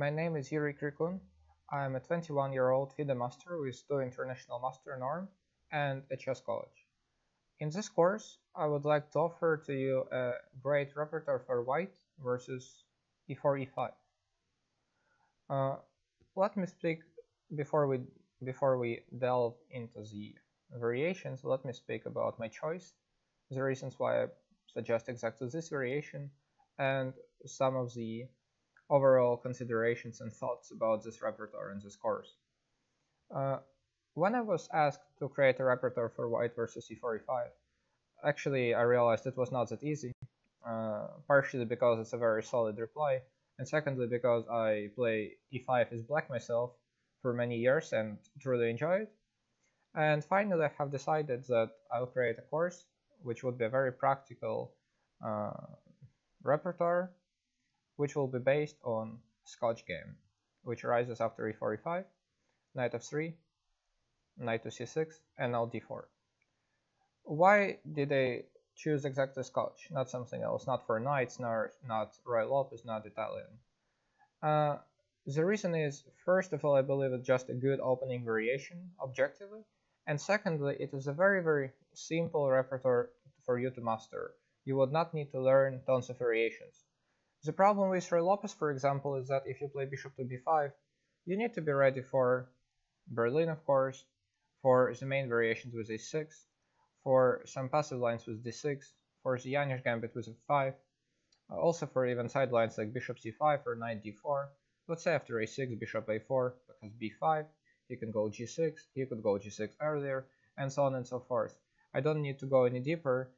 My name is Yuriy Krykun. I am a 21-year-old FIDE master with 2 international master norm and a chess college. In this course, I would like to offer to you a great repertoire for white versus e4, e5. Let me speak before we delve into the variations. Let me speak about my choice, the reasons why I suggest exactly this variation, and some of the overall considerations and thoughts about this repertoire in this course. When I was asked to create a repertoire for white versus e4, e5, actually I realized it was not that easy, partially because it's a very solid reply, and secondly because I play e5 as black myself for many years and truly enjoy it. And finally I have decided that I'll create a course which would be a very practical repertoire, which will be based on Scotch Game, which arises after e4, e5, knight f3, knight to c6, and now d4. Why did I choose exactly Scotch, not something else, not for knights, not Ruy Lopez, not Italian? The reason is, first of all, I believe it's just a good opening variation, objectively, and secondly, it is a very, very simple repertoire for you to master. You would not need to learn tons of variations. The problem with Ruy Lopez, for example, is that if you play bishop to b5, you need to be ready for Berlin, of course, for the main variations with a6, for some passive lines with d6, for the Yanish gambit with f5, also for even side lines like bishop c5 or knight d4. Let's say after a6, bishop a4, because b5, he can go g6, he could go g6 earlier, and so on and so forth. I don't need to go any deeper.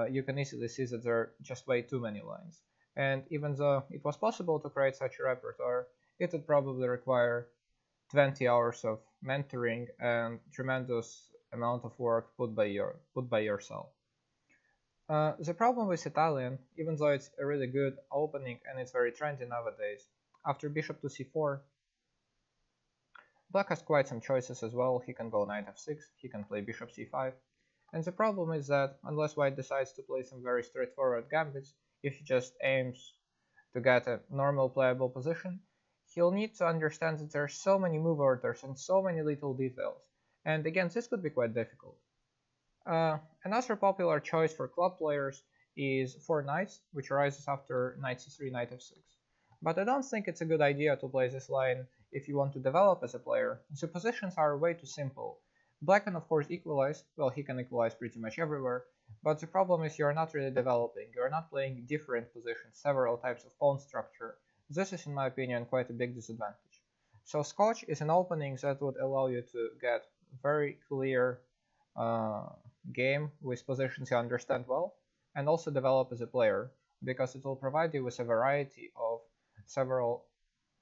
You can easily see that there are just way too many lines. And even though it was possible to create such a repertoire, it would probably require 20 hours of mentoring and tremendous amount of work put by yourself. The problem with Italian, even though it's a really good opening and it's very trendy nowadays, after bishop to c4, black has quite some choices as well. He can go knight f6, he can play bishop c5, and the problem is that unless white decides to play some very straightforward gambits, if he just aims to get a normal playable position, he'll need to understand that there are so many move orders and so many little details, and again, this could be quite difficult. Another popular choice for club players is 4 knights, which arises after knight c3, knight f6. But I don't think it's a good idea to play this line if you want to develop as a player. The positions are way too simple. Black can of course equalize, well, he can equalize pretty much everywhere, but the problem is you're not really developing, you're not playing different positions, several types of pawn structure. This is, in my opinion, quite a big disadvantage. So Scotch is an opening that would allow you to get very clear game with positions you understand well, and also develop as a player, because it will provide you with a variety of several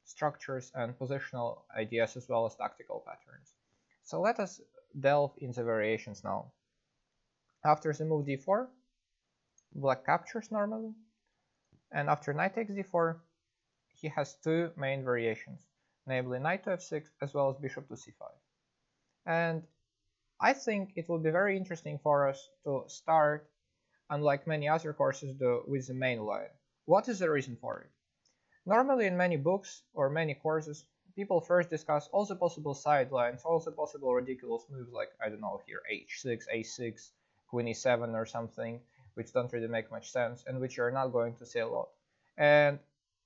structures and positional ideas as well as tactical patterns. So let us delve into variations now. After the move d4, black captures normally, and after knight takes d4, he has 2 main variations, namely knight to f6 as well as bishop to c5. And I think it will be very interesting for us to start, unlike many other courses do, with the main line. What is the reason for it? Normally in many books or many courses, people first discuss all the possible sidelines, all the possible ridiculous moves like, I don't know, here h6, a6, queen e7 or something, which don't really make much sense and which you're not going to see a lot. And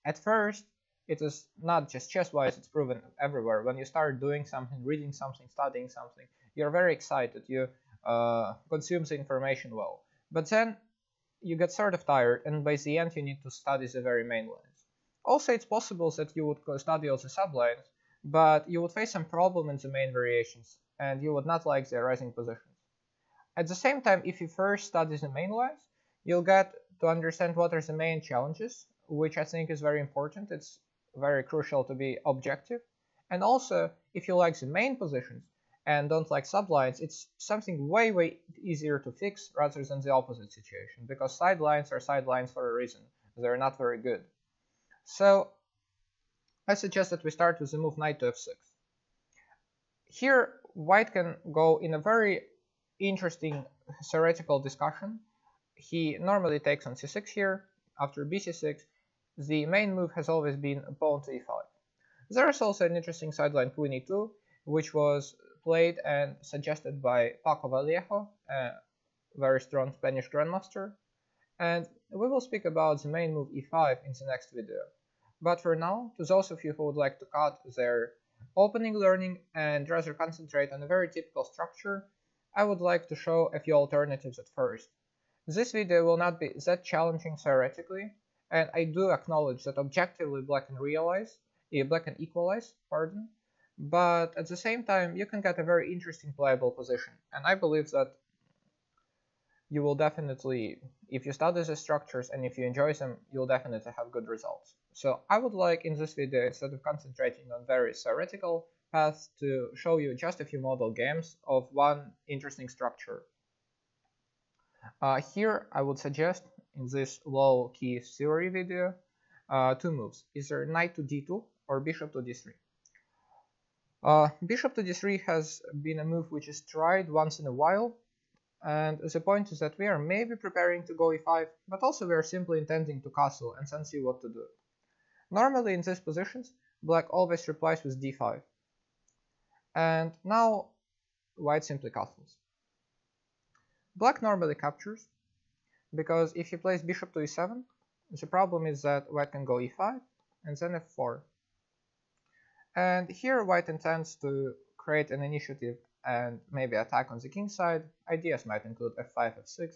at first, it is not just chess-wise, it's proven everywhere. When you start doing something, reading something, studying something, you're very excited, you consume the information well. But then you get sort of tired, and by the end you need to study the very main lines. Also, it's possible that you would study all the sublines, but you would face some problem in the main variations, and you would not like the arising positions. At the same time, if you first study the main lines, you'll get to understand what are the main challenges, which I think is very important. It's very crucial to be objective. And also, if you like the main positions and don't like sublines, it's something way easier to fix rather than the opposite situation, because sidelines are sidelines for a reason. They're not very good. So I suggest that we start with the move knight to f6. Here, white can go in a very interesting theoretical discussion. He normally takes on c6 here. After bc6, the main move has always been pawn to e5. There is also an interesting sideline Queen e2, which was played and suggested by Paco Vallejo, a very strong Spanish grandmaster, and we will speak about the main move e5 in the next video. But for now, to those of you who would like to cut their opening learning and rather concentrate on a very typical structure, I would like to show a few alternatives at first. This video will not be that challenging theoretically, and I do acknowledge that objectively black can equalize, but at the same time you can get a very interesting playable position, and I believe that you will definitely, if you study the structures and if you enjoy them, you'll definitely have good results. So I would like in this video, instead of concentrating on very theoretical paths, to show you just a few model games of one interesting structure. Here I would suggest in this low-key theory video two moves, either knight to d2 or bishop to d3. Bishop to d3 has been a move which is tried once in a while, and the point is that we are maybe preparing to go e5, but also we are simply intending to castle and then see what to do. Normally in these positions, black always replies with d5. And now white simply castles. Black normally captures, because if he plays bishop to e7, the problem is that white can go e5 and then f4. And here white intends to create an initiative and maybe attack on the king side. Ideas might include f5, f6.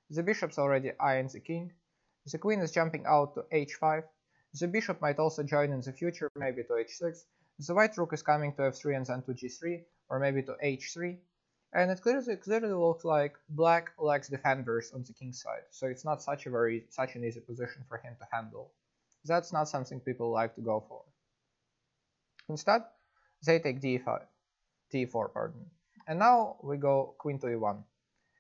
The bishop's already eyeing the king. The queen is jumping out to h5. The bishop might also join in the future, maybe to h6. The white rook is coming to f3 and then to g3, or maybe to h3. And it clearly looks like black lacks defenders on the king side, so it's not such an easy position for him to handle. That's not something people like to go for. Instead, they take d4, and now we go queen to e1,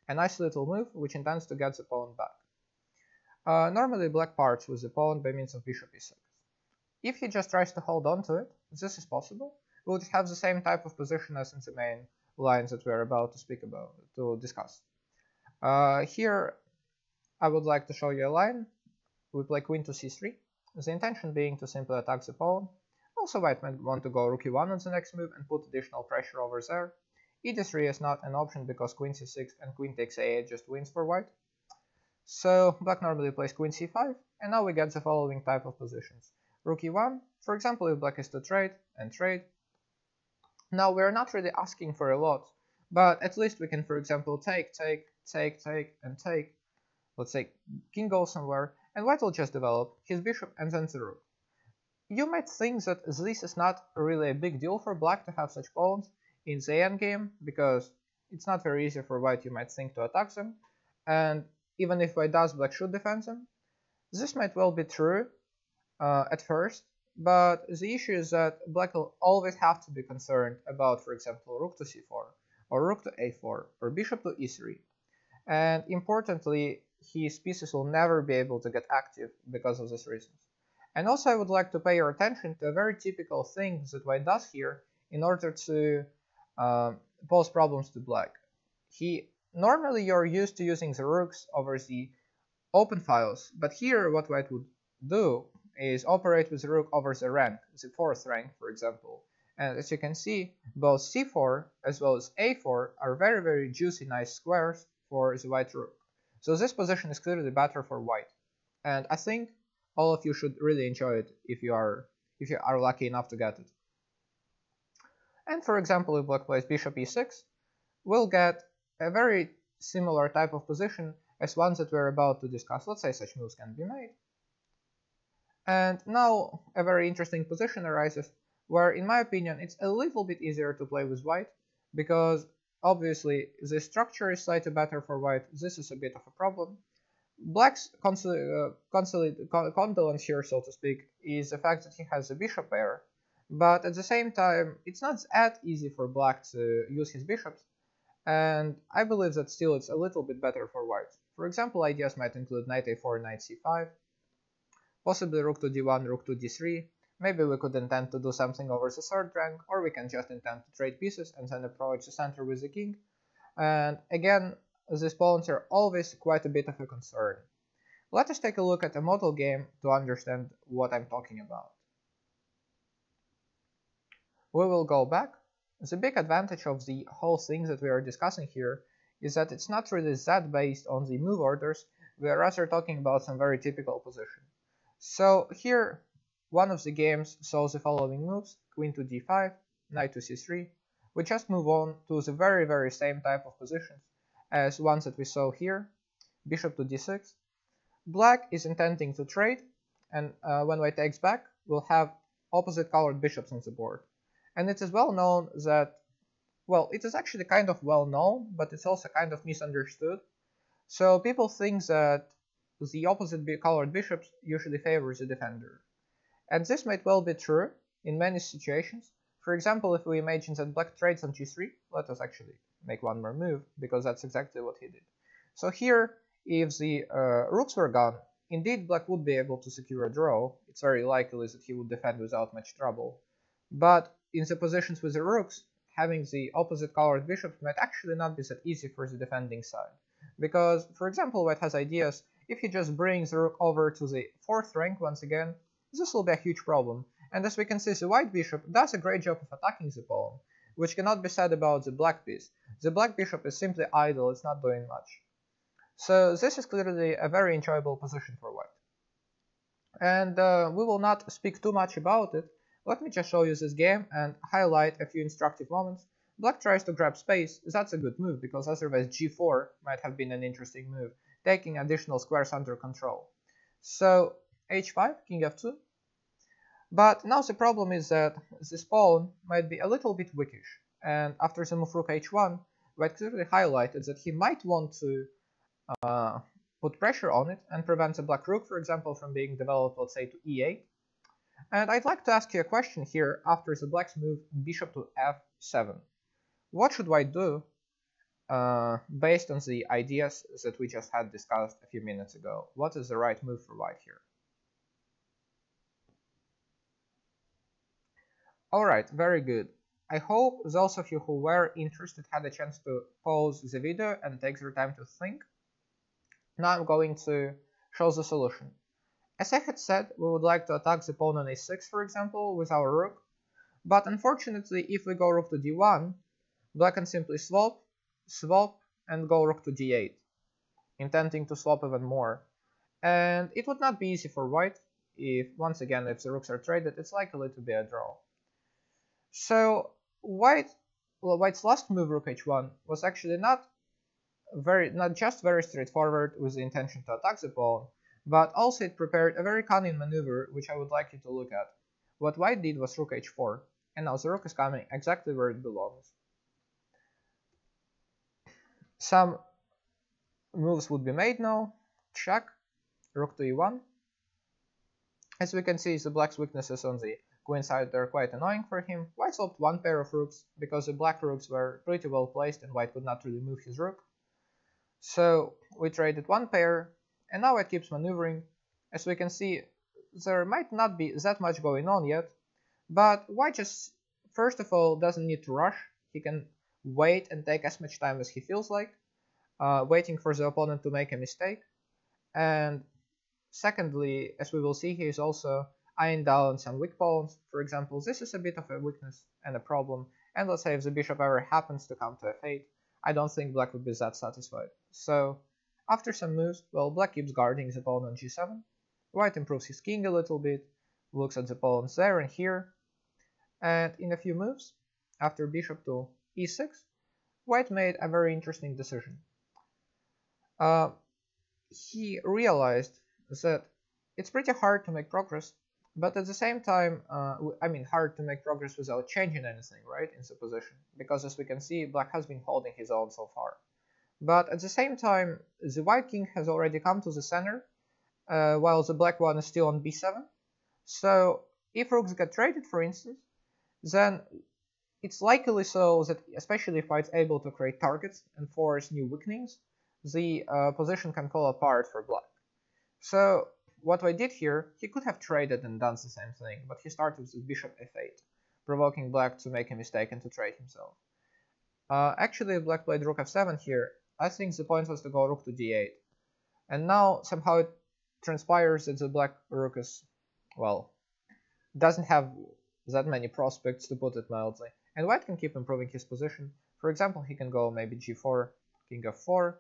a nice little move which intends to get the pawn back. Normally black parts with the pawn by means of bishop e6. If he just tries to hold on to it, this is possible. We would have the same type of position as in the main lines that we are about to discuss. Here I would like to show you a line. We play queen to c3, the intention being to simply attack the pawn. Also white might want to go rook e1 on the next move and put additional pressure over there. e3 is not an option because queen c6 and queen takes a8 just wins for white. So black normally plays queen c5, and now we get the following type of positions. Rook e1, for example, if black is to trade and trade. Now we are not really asking for a lot, but at least we can, for example, take, and take. Let's say king goes somewhere, and white will just develop his bishop and then the rook. You might think that this is not really a big deal for black to have such pawns in the endgame, because it's not very easy for white, you might think, to attack them, and even if white does, black should defend them. This might well be true at first, but the issue is that black will always have to be concerned about, for example, rook to c4, or rook to a4, or bishop to e3. And importantly, his pieces will never be able to get active because of these reasons. And also I would like to pay your attention to a very typical thing that white does here in order to pose problems to black. Normally you're used to using the rooks over the open files, but here what white would do is operate with the rook over the rank, the fourth rank, for example. And as you can see, both c4 as well as a4 are very, very juicy, nice squares for the white rook. So this position is clearly better for white. And I think all of you should really enjoy it if you are lucky enough to get it. And for example, if black plays bishop e6, we'll get a very similar type of position as ones that we're about to discuss. Let's say such moves can be made. And now a very interesting position arises where, in my opinion, it's a little bit easier to play with white, because obviously the structure is slightly better for white. This is a bit of a problem. Black's condolence here, so to speak, is the fact that he has a bishop pair, but at the same time it's not that easy for black to use his bishops, and I believe that still it's a little bit better for white. For example, ideas might include knight a4, knight c5, possibly rook to d1, rook to d3. Maybe we could intend to do something over the third rank, or we can just intend to trade pieces and then approach the center with the king. And again, these pawns are always quite a bit of a concern. Let us take a look at a model game to understand what I'm talking about. We will go back. The big advantage of the whole thing that we are discussing here is that it's not really that based on the move orders, we are rather talking about some very typical position. So here, one of the games saw the following moves: queen to d5, knight to c3. We just move on to the very same type of positions as ones that we saw here, bishop to d6. Black is intending to trade, and when white takes back, we'll have opposite colored bishops on the board. And it is well known that, well, it is actually kind of well known, but it's also kind of misunderstood. So people think that the opposite colored bishops usually favor the defender. And this might well be true in many situations. For example, if we imagine that black trades on g3, let us actually make one more move, because that's exactly what he did. So here, if the rooks were gone, indeed black would be able to secure a draw. It's very likely that he would defend without much trouble. But in the positions with the rooks, having the opposite colored bishops might actually not be that easy for the defending side. Because, for example, white has ideas, if he just brings the rook over to the 4th rank once again, this will be a huge problem. And as we can see, the white bishop does a great job of attacking the pawn, which cannot be said about the black piece. The black bishop is simply idle, it's not doing much. So this is clearly a very enjoyable position for white. And we will not speak too much about it. Let me just show you this game and highlight a few instructive moments. Black tries to grab space. That's a good move, because otherwise g4 might have been an interesting move, taking additional squares under control. So h5, king f2. But now the problem is that this pawn might be a little bit weakish, and after the move rook h1, white clearly highlighted that he might want to put pressure on it and prevent the black rook, for example, from being developed, let's say, to e8. And I'd like to ask you a question here after the black's move bishop to f7. What should white do based on the ideas that we just had discussed a few minutes ago? What is the right move for white here? Alright, very good. I hope those of you who were interested had a chance to pause the video and take their time to think. Now I'm going to show the solution. As I had said, we would like to attack the pawn on a6, for example, with our rook, but unfortunately, if we go rook to d1, black can simply swap, and go rook to d8, intending to swap even more. And it would not be easy for white. Once again, if the rooks are traded, it's likely to be a draw. So white's last move, rook h1, was actually not just very straightforward with the intention to attack the pawn, but also it prepared a very cunning maneuver which I would like you to look at. What white did was rook h4, and now the rook is coming exactly where it belongs. Some moves would be made now. Check, rook to e1. As we can see, the black's weaknesses on the queen side are quite annoying for him. White swapped one pair of rooks because the black rooks were pretty well placed and white could not really move his rook. So we traded one pair, and now it keeps maneuvering. As we can see, there might not be that much going on yet, but white just, first of all, doesn't need to rush. He can wait and take as much time as he feels like, waiting for the opponent to make a mistake. And secondly, as we will see, he is also eyeing down some weak pawns. For example, this is a bit of a weakness and a problem, and let's say if the bishop ever happens to come to f8, I don't think black would be that satisfied. So after some moves, well, black keeps guarding the pawn on g7, white improves his king a little bit, looks at the pawns there and here, and in a few moves, after bishop to e6, white made a very interesting decision. He realized that it's pretty hard to make progress, but at the same time, hard to make progress without changing anything, right, in the position, because as we can see, black has been holding his own so far. But at the same time, the white king has already come to the center, while the black one is still on b7. So if rooks get traded, for instance, then it's likely so that, especially if white's able to create targets and force new weakenings, the position can fall apart for black. So what I did here, he could have traded and done the same thing, but he started with bishop f8, provoking black to make a mistake and to trade himself. Actually, black played rook f7 here. I think the point was to go rook to d8. And now somehow it transpires that the black rook is, well, doesn't have that many prospects, to put it mildly, and white can keep improving his position. For example, he can go maybe g4, king f4,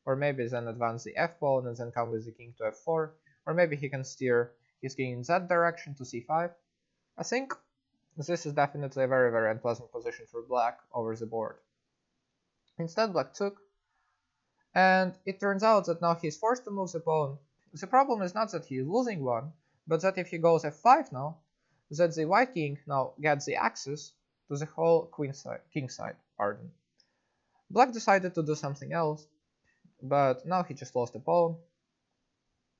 or maybe then advance the f pawn and then come with the king to f4, or maybe he can steer his king in that direction to c5. I think this is definitely a very, very unpleasant position for black over the board. Instead, black took, and it turns out that now he's forced to move the pawn. The problem is not that he is losing one, but that if he goes f5 now, that the white king now gets the access to the whole king side. Black decided to do something else, but now he just lost a pawn.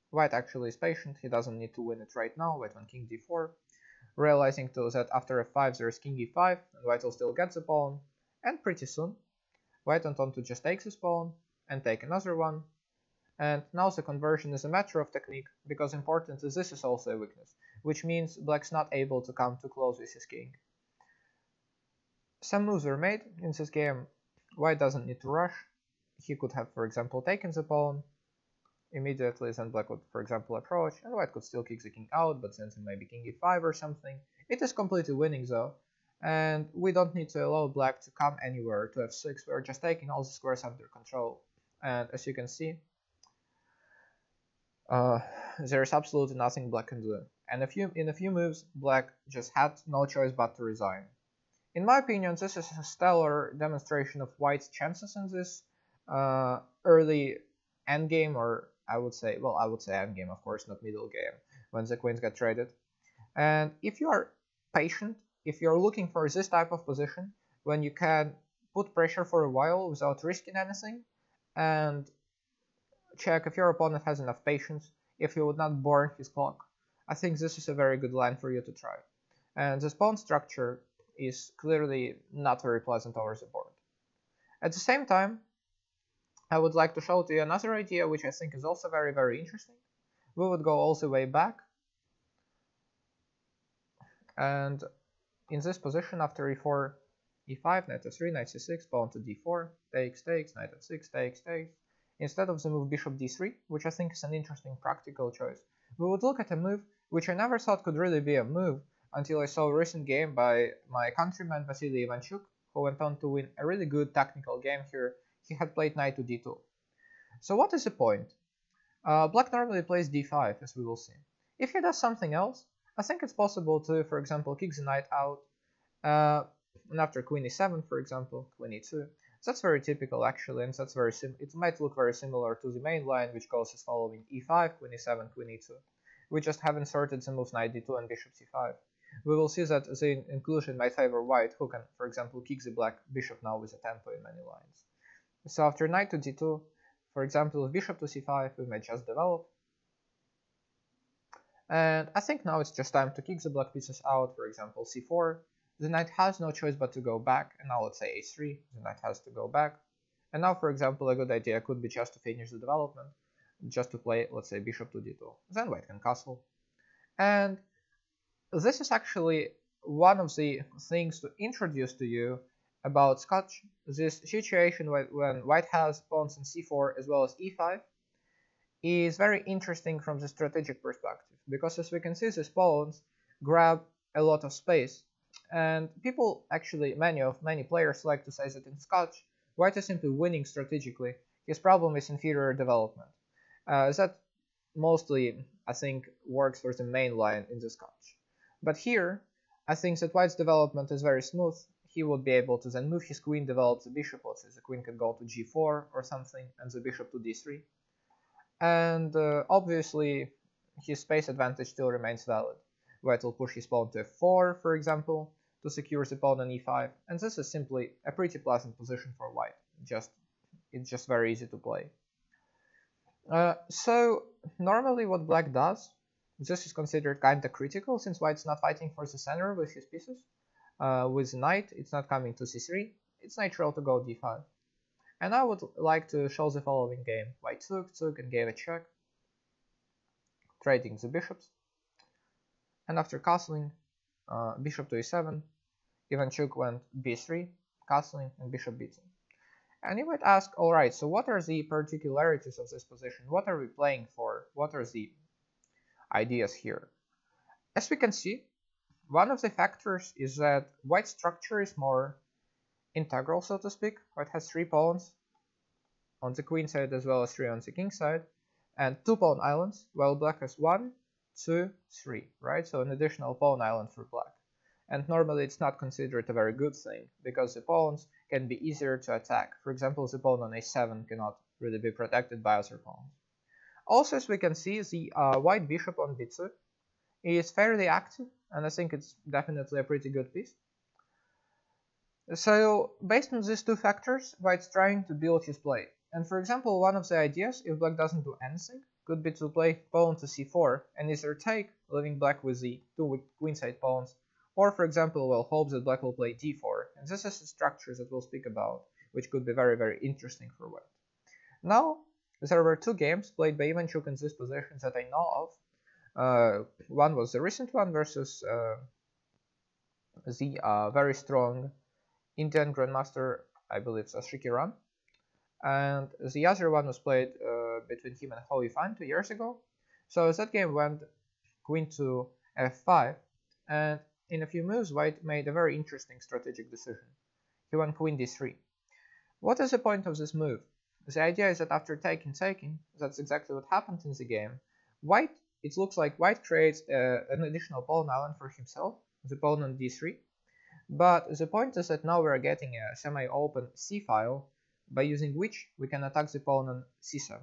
White actually is patient, he doesn't need to win it right now. White won king d4, realizing too that after f5 there is king e5, and white will still get the pawn, and pretty soon white went on to just take this pawn and take another one. And now the conversion is a matter of technique, because important is this is also a weakness, which means black's not able to come too close with his king. Some moves were made in this game. White doesn't need to rush. He could have, for example, taken the pawn immediately, then black would, for example, approach, and white could still kick the king out, but since maybe king e5 or something. It is completely winning though, and we don't need to allow black to come anywhere to f6. We're just taking all the squares under control, and as you can see, there's absolutely nothing black can do. And in a few moves, black just had no choice but to resign. In my opinion, this is a stellar demonstration of white's chances in this early endgame, or I would say endgame, of course, not middle game, when the queens get traded. And if you are patient, if you're looking for this type of position, when you can put pressure for a while without risking anything, and check if your opponent has enough patience, if he would not burn his clock, I think this is a very good line for you to try. And this pawn structure is clearly not very pleasant over the board. At the same time, I would like to show to you another idea which I think is also very, very interesting. We would go all the way back, and in this position after e4, e5, knight f3, knight c6, pawn to d4, takes, knight f6, takes. Instead of the move bishop d3, which I think is an interesting practical choice, we would look at a move which I never thought could really be a move until I saw a recent game by my countryman Vasily Ivanchuk, who went on to win a really good technical game here. He had played knight to d2. So what is the point? Black normally plays d5, as we will see. If he does something else, I think it's possible to, for example, kick the knight out, and after queen e7, for example, queen e2. That's very typical actually, and that's very it might look very similar to the main line, which goes as following: e5, queen e7, queen e2. We just have inserted the moves knight d2 and bishop c5. We will see that the inclusion might favor white, who can, for example, kick the black bishop now with a tempo in many lines. So after knight to d2, for example, with bishop to c5, we may just develop. And I think now it's just time to kick the black pieces out, for example, c4. The knight has no choice but to go back, and now let's say a3, the knight has to go back. And now, for example, a good idea could be just to finish the development, just to play, let's say, bishop to d2. Then white can castle. And this is actually one of the things to introduce to you about Scotch. This situation when white has pawns in c4 as well as e5 is very interesting from the strategic perspective, because as we can see, these pawns grab a lot of space. And people actually, many players like to say that in Scotch, white is simply winning strategically. His problem is inferior development. That mostly, I think, works for the main line in the Scotch. But here, I think that white's development is very smooth. He would be able to then move his queen, develop the bishop, let's say the queen can go to g4 or something, and the bishop to d3. And obviously, his space advantage still remains valid. White will push his pawn to f4, for example, to secure the pawn on e5, and this is simply a pretty pleasant position for white. It's just very easy to play. So normally what black does, this is considered kinda critical, since white's not fighting for the center with his pieces. With knight, it's not coming to c3, it's natural to go d5. And I would like to show the following game. White took, and gave a check, trading the bishops. And after castling, bishop to e7, Ivanchuk went b3, castling, and bishop b2. And you might ask, alright, so what are the particularities of this position? What are we playing for? What are the ideas here? As we can see, One of the factors is that white's structure is more integral, so to speak. White has 3 pawns on the queen side as well as 3 on the king side, and 2 pawn islands, while black has 1, 2, 3, right? So an additional pawn island for black. And normally it's not considered a very good thing, because the pawns can be easier to attack. For example, the pawn on a7 cannot really be protected by other pawns. Also, as we can see, the white bishop on b2 is fairly active, and I think it's definitely a pretty good piece. So, based on these 2 factors, white's trying to build his play. And for example, one of the ideas, if black doesn't do anything, could be to play pawn to c4 and either take, leaving black with the 2 queenside pawns, or for example, we'll hope that black will play d4. And this is a structure that we'll speak about, which could be very, very interesting for white. Now, there were 2 games played by Ivanchuk in these positions that I know of. One was the recent one versus the very strong Indian Grandmaster, I believe, Sicilian. And the other one was played between him and Ruy Lopez 2 years ago. So that game went queen to f5, and in a few moves white made a very interesting strategic decision. He went queen d3. What is the point of this move? The idea is that after taking, that's exactly what happened in the game. It looks like white creates an additional pawn island for himself, the pawn on d3. But the point is that now we're getting a semi-open c-file, by using which we can attack the pawn on c7.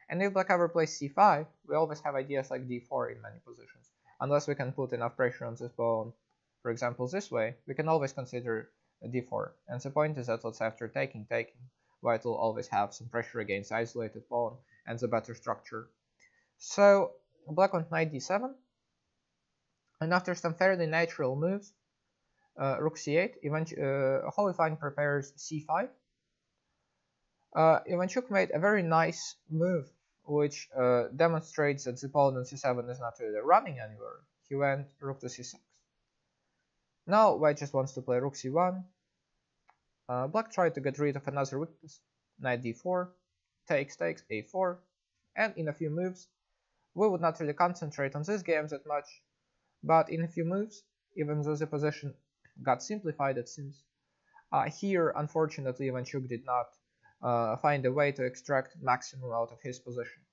And if black ever plays c5, we always have ideas like d4 in many positions. Unless we can put enough pressure on this pawn, for example this way, we can always consider d4. And the point is that after taking, white will always have some pressure against the isolated pawn and the better structure. So black went knight d7, and after some fairly natural moves, rook c8, Ruy Lopez prepares c5. Ivanchuk made a very nice move, which demonstrates that the pawn on c7 is not really running anywhere. He went rook to c6. Now white just wants to play rook c1. Black tried to get rid of another weakness, knight d4, takes, a4, and in a few moves, we would not really concentrate on these games that much, but in a few moves, even though the position got simplified it seems, here unfortunately Ivanchuk did not find a way to extract maximum out of his position.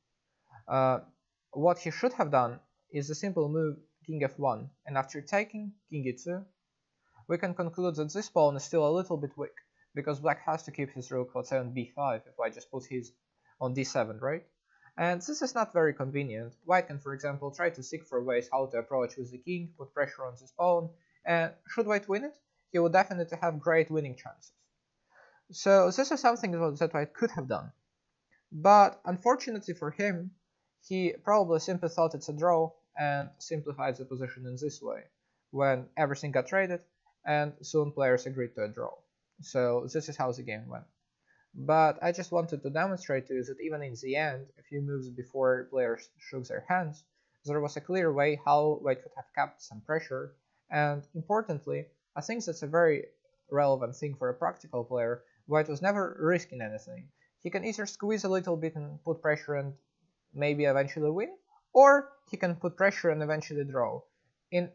What he should have done is a simple move king f1, and after taking king e2, we can conclude that this pawn is still a little bit weak, because black has to keep his rook, let's say, on b5 if white just puts his on d7, right? And this is not very convenient. White can, for example, try to seek for ways how to approach with the king, put pressure on this pawn, and should white win it, he would definitely have great winning chances. So this is something that white could have done. But unfortunately for him, he probably simply thought it's a draw and simplified the position in this way, when everything got traded and soon players agreed to a draw. So this is how the game went. But I just wanted to demonstrate to you that even in the end, a few moves before players shook their hands, there was a clear way how white could have kept some pressure, and importantly, I think that's a very relevant thing for a practical player. White was never risking anything. He can either squeeze a little bit and put pressure and maybe eventually win, or he can put pressure and eventually draw. In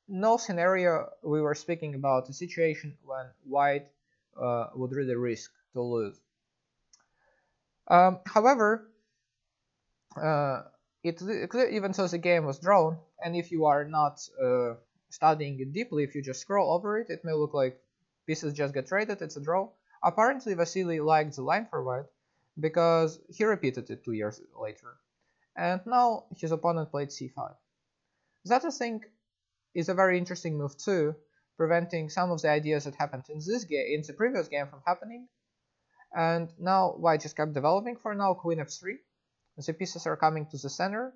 no scenario we were speaking about a situation when white would really risk to lose. However, even though the game was drawn, and if you are not studying it deeply, if you just scroll over it, it may look like pieces just get traded, it's a draw. Apparently Vasily liked the line for white, because he repeated it 2 years later. And now his opponent played c5. That, I think, is a very interesting move too, preventing some of the ideas that happened in the previous game from happening. And now white just kept developing for now, queen f3. The pieces are coming to the center,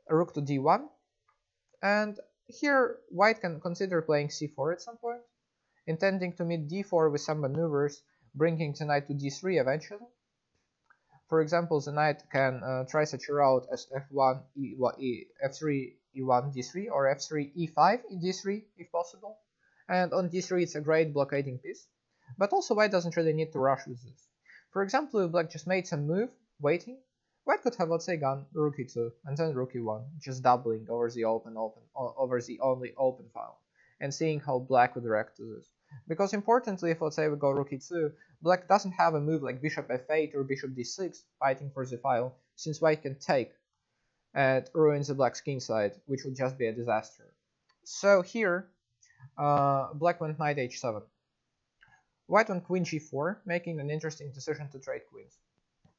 rook to d1, and here white can consider playing c4 at some point, intending to meet d4 with some maneuvers, bringing the knight to d3 eventually. For example, the knight can try such a route as f1, f3, e1, d3, or f3, e5, d3 if possible. And on d3 it's a great blockading piece. But also white doesn't really need to rush with this. For example, if black just made some move, waiting, white could have, let's say, gone rook e2 and then rook e1, just doubling over the over the only open file, and seeing how black would react to this. Because importantly, if let's say we go rook e2, black doesn't have a move like bishop f8 or bishop d6 fighting for the file, since white can take and ruin the black's king side, which would just be a disaster. So here, black went knight h7. White went queen g4, making an interesting decision to trade queens.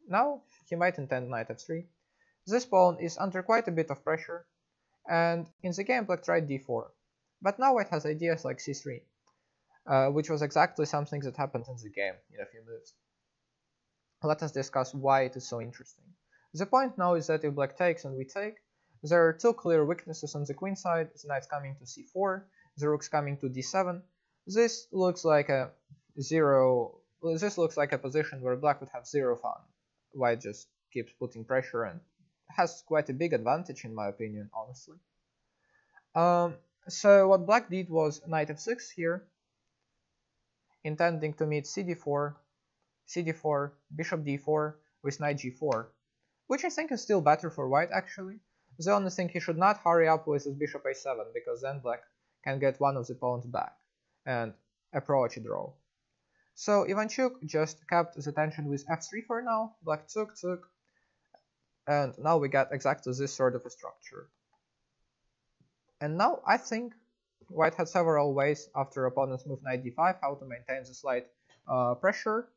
Now he might intend knight f3. This pawn is under quite a bit of pressure, and in the game black tried d4. But now white has ideas like c3, which was exactly something that happened in the game in a few moves. Let us discuss why it is so interesting. The point now is that if black takes and we take, there are two clear weaknesses on the queen side. The knight's coming to c4, the rook's coming to d7. This looks like a position where black would have zero fun. White just keeps putting pressure and has quite a big advantage in my opinion, honestly. So what black did was knight f6 here, intending to meet cd4, cd4, bishop d4 with knight g4, which I think is still better for white actually. The only thing he should not hurry up with is bishop a7, because then black can get one of the pawns back and approach a draw. So Ivanchuk just kept the tension with f3 for now. Black took, and now we get exactly this sort of a structure. And now I think white had several ways after opponent's move knight d5 how to maintain the slight pressure,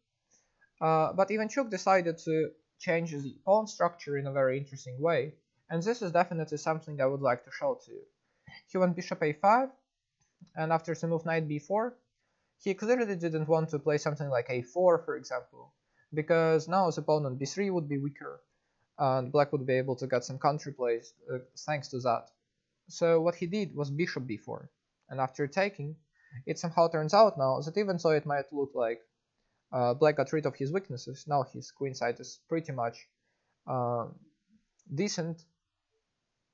but Ivanchuk decided to change the pawn structure in a very interesting way, and this is definitely something I would like to show to you. He went bishop a5, and after the move knight b4, he clearly didn't want to play something like a4, for example, because now his pawn on b3 would be weaker, and black would be able to get some counterplays thanks to that. So what he did was bishop b4, and after taking, it somehow turns out now that even though it might look like black got rid of his weaknesses, now his queen side is pretty much decent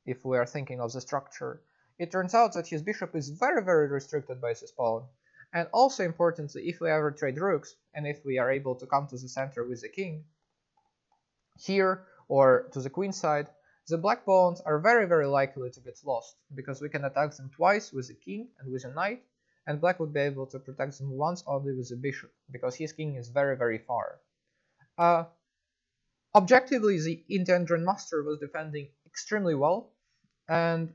if we are thinking of the structure. It turns out that his bishop is very, very restricted by this pawn. And also importantly, if we ever trade rooks, and if we are able to come to the center with the king, here or to the queen side, the black pawns are very, very likely to get lost, because we can attack them twice with the king and with a knight, and black would be able to protect them once only with the bishop, because his king is very, very far. Objectively, the Indian Grandmaster was defending extremely well, and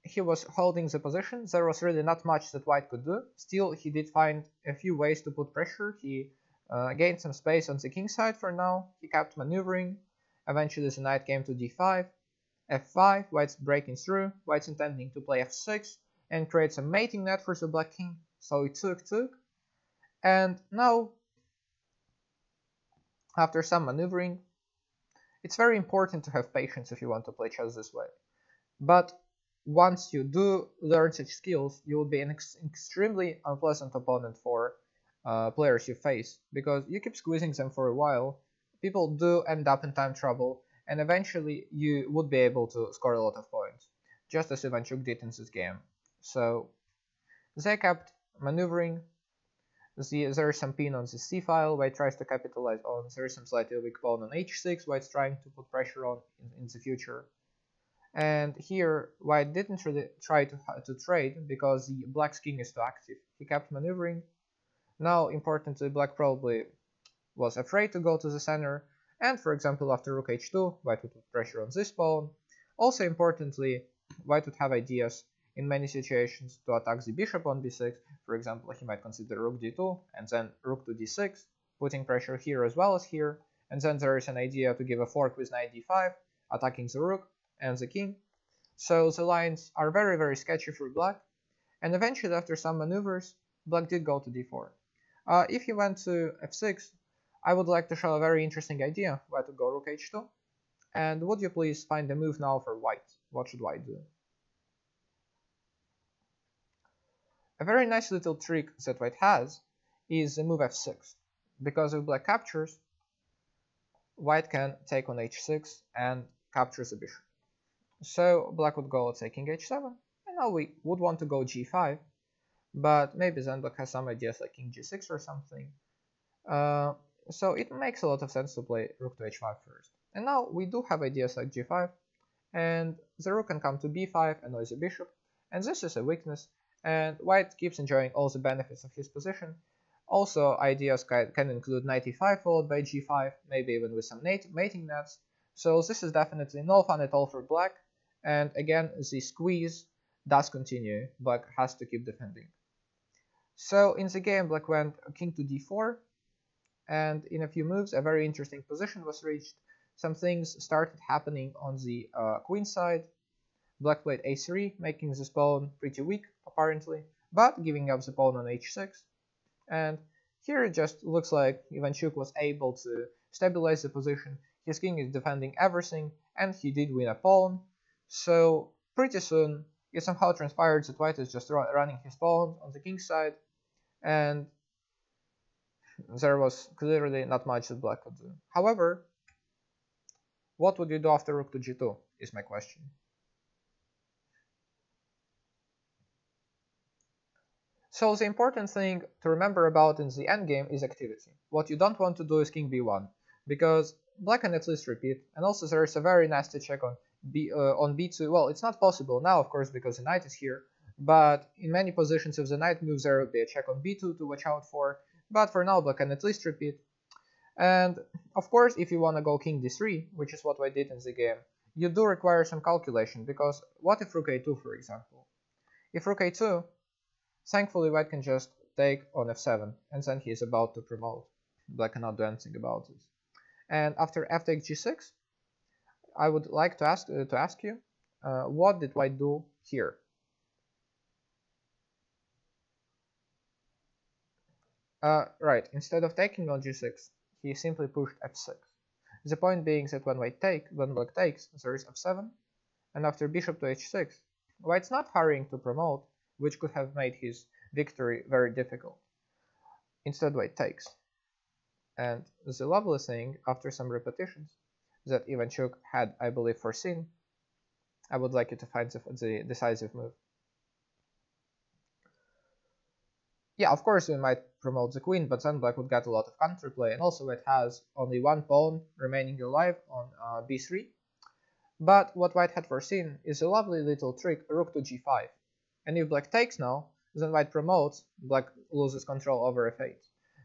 he was holding the position. There was really not much that white could do. Still, he did find a few ways to put pressure. He gained some space on the king side for now. He kept maneuvering. Eventually, the knight came to d5, f5. White's breaking through. White's intending to play f6 and create some mating net for the black king. So he took. And now, after some maneuvering, it's very important to have patience if you want to play chess this way. But once you do learn such skills, you will be an extremely unpleasant opponent for players you face, because you keep squeezing them for a while, people do end up in time trouble, and eventually you would be able to score a lot of points, just as Ivanchuk did in this game. So they kept maneuvering. There is some pin on the c file, white tries to capitalize on. There is some slightly weak pawn on h6, white's trying to put pressure on in the future. And here, white didn't really try to trade, because the black's king is too active. He kept maneuvering. Now, importantly, black probably was afraid to go to the center, and for example, after rook h2, white would put pressure on this pawn. Also importantly, white would have ideas in many situations to attack the bishop on b6. For example, he might consider rook d2, and then rook to d6, putting pressure here as well as here. And then there is an idea to give a fork with knight d5, attacking the rook and the king. So the lines are very, very sketchy for black, and eventually after some maneuvers, black did go to d4. If he went to f6, I would like to show a very interesting idea. White would go rook h2, and would you please find a move now for white? What should white do? A very nice little trick that white has is the move f6, because if black captures, white can take on h6 and capture the bishop. So black would go, let's say, king h7, and now we would want to go g5, but maybe then black has some ideas like king g6 or something. So it makes a lot of sense to play rook to h5 first. And now we do have ideas like g5, and the rook can come to b5, annoy the bishop, and this is a weakness, and white keeps enjoying all the benefits of his position. Also, ideas can include knight e5 followed by g5, maybe even with some mating nets, so this is definitely no fun at all for black, and again, the squeeze does continue, black has to keep defending. So in the game, black went king to d4, and in a few moves a very interesting position was reached. Some things started happening on the queen side. Black played a3, making this pawn pretty weak apparently, but giving up the pawn on h6. And here it just looks like Ivanchuk was able to stabilize the position. His king is defending everything, and he did win a pawn. So pretty soon it somehow transpired that white is just running his pawn on the king side, and there was clearly not much that black could do. However, what would you do after rook to g2 is my question. So the important thing to remember about in the endgame is activity. What you don't want to do is king b1, because black can at least repeat, and also there is a very nasty check on b2. Well, it's not possible now, of course, because the knight is here, but in many positions if the knight moves there will be a check on b2 to watch out for, but for now black can at least repeat. And of course, if you want to go king d3, which is what I did in the game, you do require some calculation, because what if rook a2, for example? If rook a2, thankfully white can just take on f7, and then he is about to promote. Black cannot do anything about this. And after f takes g6, I would like to ask you, what did white do here? Right, instead of taking on g6, he simply pushed f6. The point being that when black takes, there is f7, and after bishop to h6, white's not hurrying to promote, which could have made his victory very difficult. Instead, white takes. And the lovely thing, after some repetitions, that Ivanchuk had, I believe, foreseen, I would like you to find the decisive move. Yeah, of course we might promote the queen, but then black would get a lot of counterplay, and also it has only one pawn remaining alive on b3. But what white had foreseen is a lovely little trick, rook to g5. And if black takes now, then white promotes, black loses control over f8.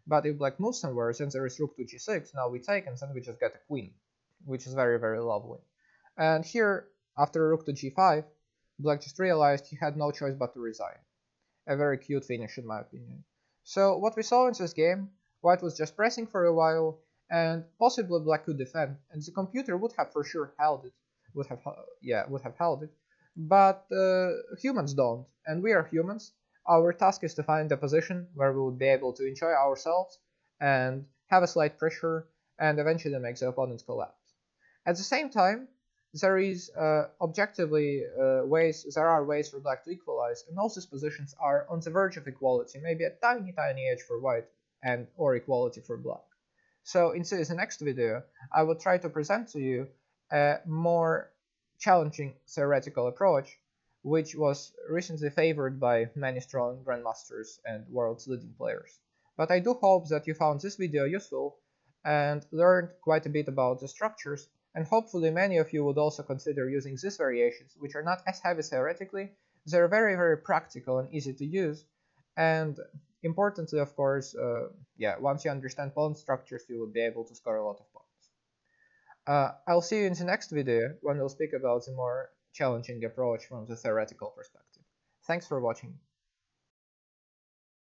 But if black moves somewhere, then there is rook to g6, now we take, and then we just get a queen, which is very, very lovely. And here, after rook to g5, black just realized he had no choice but to resign. A very cute finish in my opinion. So what we saw in this game, white was just pressing for a while, and possibly black could defend, and the computer would have for sure held it, would have held it, but humans don't, and we are humans. Our task is to find a position where we would be able to enjoy ourselves and have a slight pressure and eventually make the opponents collapse. At the same time, there is there are ways for black to equalize, and all these positions are on the verge of equality, maybe a tiny edge for white and or equality for black. So in the next video, I will try to present to you a more challenging theoretical approach, which was recently favored by many strong grandmasters and world's leading players. But I do hope that you found this video useful and learned quite a bit about the structures, and hopefully many of you would also consider using these variations, which are not as heavy theoretically. They're very, very practical and easy to use, and importantly, of course, once you understand pawn structures, you will be able to score a lot of points. I'll see you in the next video when we'll speak about the more challenging approach from the theoretical perspective. Thanks for watching.